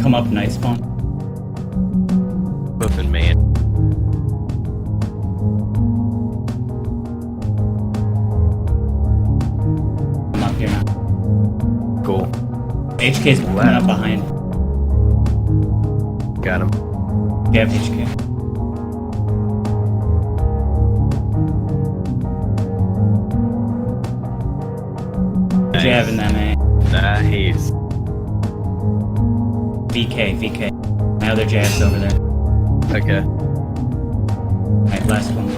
come up night spawn. Both in main. I'm up here now. Cool. HK's coming up behind. Got him. Yeah, HK. Jav in that man. Nice. VK. My other Jav's over there. Okay. Alright, last one.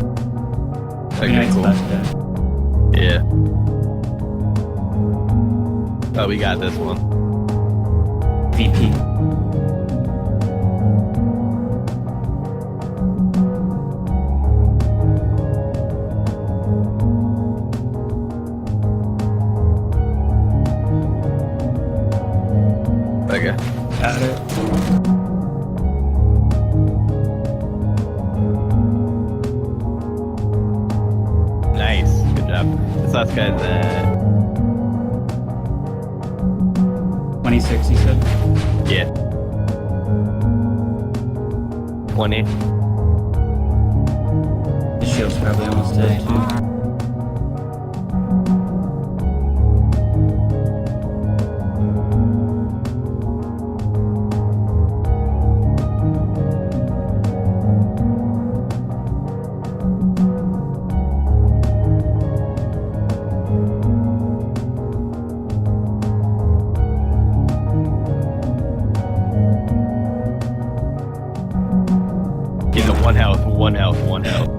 Okay, Knight's cool. about to die. Yeah. Oh, we got this one. VP. Okay. Got it. Nice. Good job. This last guy's at 26, he said. yeah. 20. The shield's probably almost dead, too. He's at 1 health, 1 health, 1 health.